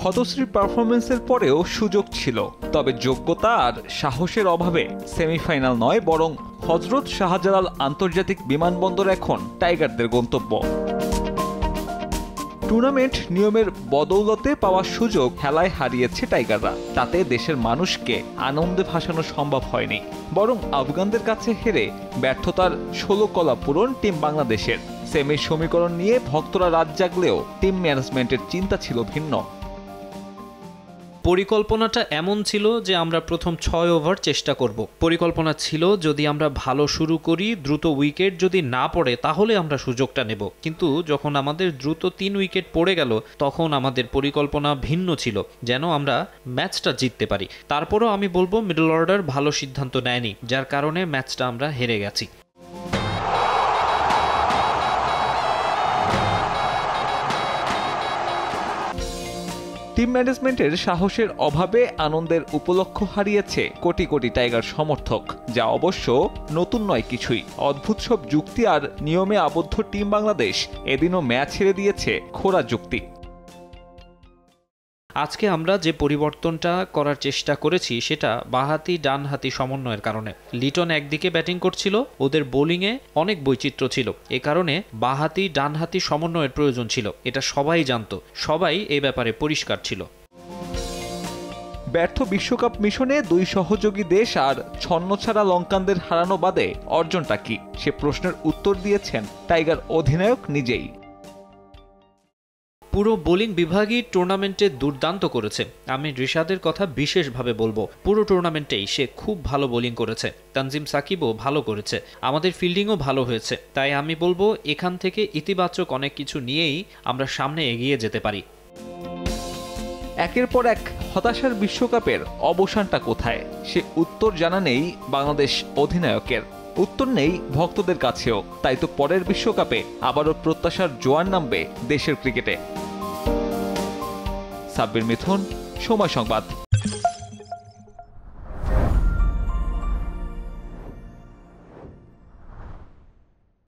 হতশ্রী পারফরমেন্সের পরেও সুযোগ ছিল, তবে যোগ্যতা আর সাহসের অভাবে সেমিফাইনাল নয় বরং হযরত শাহজালাল আন্তর্জাতিক বিমানবন্দর এখন টাইগারদের গন্তব্য। টুর্নামেন্ট নিয়মের বদৌলতে পাওয়া সুযোগ খেলায় হারিয়েছে টাইগাররা। তাতে দেশের মানুষকে আনন্দে ভাসানো সম্ভব হয়নি, বরং আফগানদের কাছে হেরে ব্যর্থতার 16 কলা পূরণ টিম বাংলাদেশের। সেমির সমীকরণ নিয়ে ভক্তরা রাত জাগলেও টিম ম্যানেজমেন্টের চিন্তা ছিল ভিন্ন। পরিকল্পনাটা এমন ছিল যে আমরা প্রথম 6 ওভার চেষ্টা করব। পরিকল্পনা ছিল যদি আমরা ভালো শুরু করি, দ্রুত উইকেট যদি না পড়ে তাহলে আমরা সুযোগটা নেব। কিন্তু যখন আমাদের দ্রুত 3 উইকেট পড়ে গেল তখন আমাদের পরিকল্পনা ভিন্ন ছিল, যেন আমরা ম্যাচটা জিততে পারি। তারপরও আমি বলবো মিডল অর্ডার ভালো সিদ্ধান্ত নেয়নি, যার কারণে ম্যাচটা আমরা হেরে গেছি। টিম ম্যানেজমেন্টের সাহসের অভাবে আনন্দের উপলক্ষ হারিয়েছে কোটি কোটি টাইগার সমর্থক, যা অবশ্য নতুন নয় কিছুই। অদ্ভুত সব যুক্তি আর নিয়মে আবদ্ধ টিম বাংলাদেশ এদিনও ম্যাচ হেরে দিয়েছে খোঁড়া যুক্তি। আজকে আমরা যে পরিবর্তনটা করার চেষ্টা করেছি সেটা বাঁহাতি ডানহাতি সমন্বয়ের কারণে। লিটন একদিকে ব্যাটিং করছিল, ওদের বোলিংয়ে অনেক বৈচিত্র্য ছিল, এ কারণে বাঁহাতি ডানহাতি সমন্বয়ের প্রয়োজন ছিল। এটা সবাই জানতো, সবাই এই ব্যাপারে পরিষ্কার ছিল। ব্যর্থ বিশ্বকাপ মিশনে 2 সহযোগী দেশ আর ছন্নছাড়া লঙ্কানদের হারানো বাদে অর্জনটা কি, সে প্রশ্নের উত্তর দিয়েছেন টাইগার অধিনায়ক নিজেই। পুরো বোলিং বিভাগই টুর্নামেন্টে দুর্দান্ত করেছে। আমি রিশাদের কথা বিশেষভাবে বলবো। পুরো টুর্নামেন্টেই সে খুব ভালো বোলিং করেছে। তানজিম সাকিবও ভালো করেছে, আমাদের ফিল্ডিংও ভালো হয়েছে। তাই আমি বলবো এখান থেকে ইতিবাচক অনেক কিছু নিয়েই আমরা সামনে এগিয়ে যেতে পারি। একের পর এক হতাশার বিশ্বকাপের অবসানটা কোথায়, সে উত্তর জানা নেই বাংলাদেশ অধিনায়কের। উত্তর নেই ভক্তদের কাছেও। তাই তো পরের বিশ্বকাপে আবারও প্রত্যাশার জোয়ার নামবে দেশের ক্রিকেটে। সাব্বির মিথুন, সময় সংবাদ।